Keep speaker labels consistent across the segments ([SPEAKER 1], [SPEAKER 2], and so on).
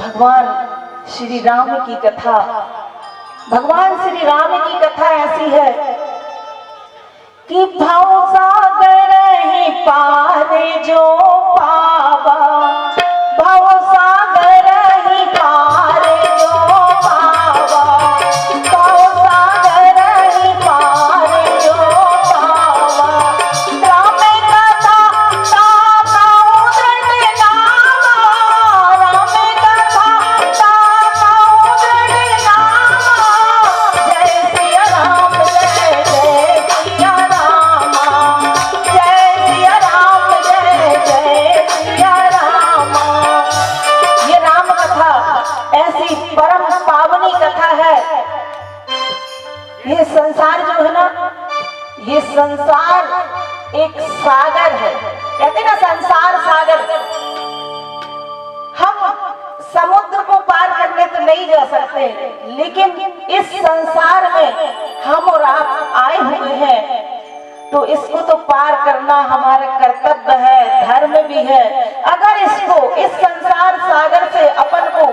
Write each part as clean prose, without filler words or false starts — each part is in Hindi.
[SPEAKER 1] भगवान श्री राम की कथा, भगवान श्री राम की कथा ऐसी है कि भव सागर ही पार जो पावा, भव सागर ही पार जो पावा, भव सागर ही पार जो पावा। राम कथा ताकाऊ दृढ़ नामा, राम कथा ताकाऊ दृढ़ नामा। जय सिया राम, जय जय सिया रामा, जय सिया राम, जय जय सिया रामा। ये राम कथा ऐसी परम पावनी कथा है। ये संसार जो है ना, ये संसार एक सागर है। कहते हैं ना संसार सागर। हम समुद्र को पार करने तो नहीं जा सकते, लेकिन इस संसार में हम और आप आए हुए हैं, तो इसको तो पार करना हमारा कर्तव्य है, धर्म भी है। अगर इसको, इस संसार सागर से अपन को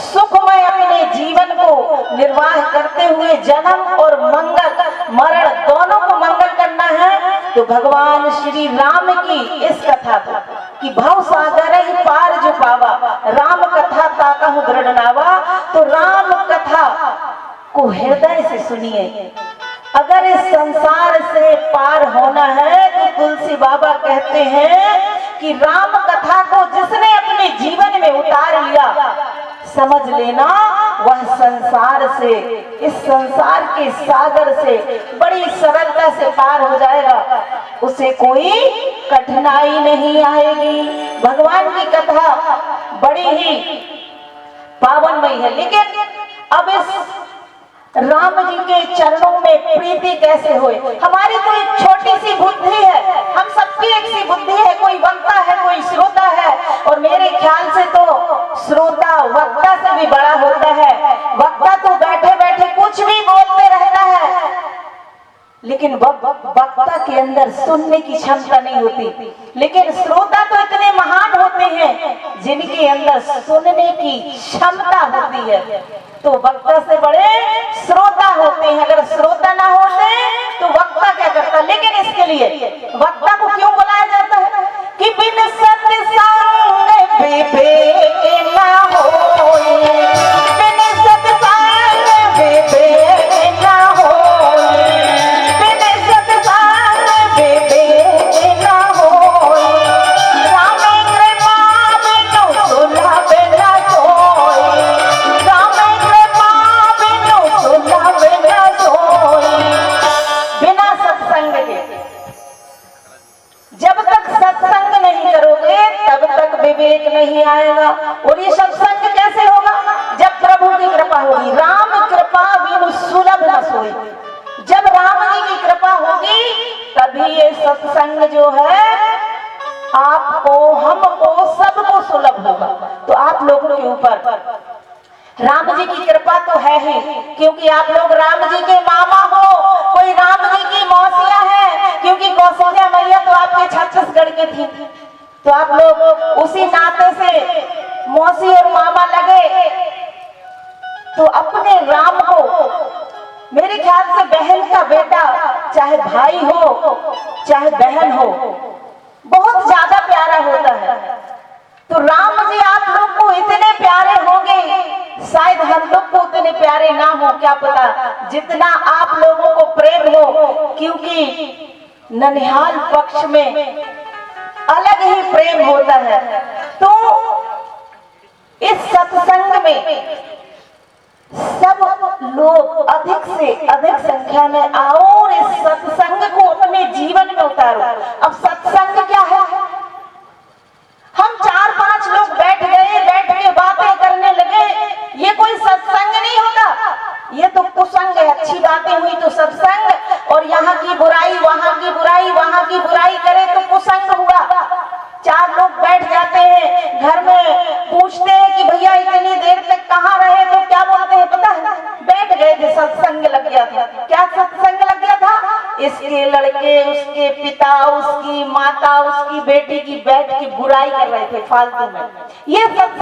[SPEAKER 1] सुखमय अपने जीवन को निर्वाह करते हुए जन्म और मंगल मरण दोनों को मंगल करना है, तो भगवान श्री राम की इस कथा को कि भव सागर ही पार जो पावा, राम कथा ताकाहु दृढ़ नावा। तो राम कथा को हृदय से सुनिए। अगर इस संसार से पार होना है तो तुलसी बाबा कहते हैं कि राम कथा को जिसने अपने जीवन में उतार लिया, समझ लेना वह संसार से, इस संसार के सागर से बड़ी सरलता से पार हो जाएगा, उसे कोई कठिनाई नहीं आएगी। भगवान की कथा बड़ी ही पावनमयी है। लेकिन अब इस राम जी के चरणों में प्रीति कैसे होए? हमारी तो एक छोटी सी बुद्धि है, हम सबकी एक सी बुद्धि है, कोई वक्ता है, कोई श्रोता है, और मेरे ख्याल से तो श्रोता वक्ता से भी बड़ा होता है। वक्ता तो बैठे बैठे कुछ भी बोलते रहता है, लेकिन वक्ता के अंदर सुनने की क्षमता नहीं होती। लेकिन श्रोता तो इतने महान होते हैं जिनके अंदर सुनने की क्षमता होती है, तो वक्ता से बड़े श्रोता होते हैं। अगर श्रोता ना होते तो वक्ता क्या करता? लेकिन इसके लिए वक्ता को क्यों बुलाया जाता है कि बिन सत्संग विवेक ना होए, बिन सत्संग विवेक ना होए, बिन सत्संग विवेक ना होए। राम कृपा बिनु सुलभ न सोए, राम कृपा बिनु सुलभ न सोए। बिना सत्संग के, जब तक सत्संग नहीं करोगे तब तक विवेक नहीं आएगा। और ये सत्संग कैसे होगा? जब प्रभु की कृपा होगी। राम कृपा बिनु सुलभ न सोई। जब राम जी की कृपा होगी तभी ये सत्संग जो है आपको, हमको, सबको सुलभ होगा। तो आप लोगों के ऊपर राम जी की कृपा तो है ही, क्योंकि आप लोग राम जी के मामा हो, कोई राम जी की मौसियां हैं, क्योंकि कौशल्या मैया तो आपके छत्तीसगढ़ की थी, तो आप लोग उसी नाते से मौसी और मामा लगे। तो अपने राम को, मेरे ख्याल से बहन का बेटा, चाहे भाई हो चाहे बहन हो, बहुत ज्यादा प्यारा होता है। तो राम जी आप लोग को इतने प्यारे होंगे, शायद हम लोग को उतने प्यारे ना हो, क्या पता, जितना आप लोगों को प्रेम हो, क्योंकि ननिहाल पक्ष में अलग ही प्रेम होता है। तो इस सत्संग में सब लोग अधिक से अधिक संख्या में आओ और इस सत्संग को अपने जीवन में उतारो। अब सत्संग क्या है? हम 4-5 लोग बैठ गए, बैठ के बातें करने लगे, ये कोई सत्संग नहीं होता, ये तो कुसंग है। अच्छी बातें हुई तो सत्संग, और यहाँ की बुराई, वहाँ की बुराई, वहाँ की बुराई करे तो कुसंग हुआ। 4 लोग बैठ जाते हैं, घर में पूछते हैं कि भैया इतनी देर तक कहाँ रहे, तो क्या बोलते हैं पता है? बैठ गए थे, सत्संग लग गया था। क्या सत्संग लग गया था? इसके लड़के, उसके पिता, उसकी माता, उसकी बेटी की बैठ की बुराई कर रहे थे फालतू में। ये सब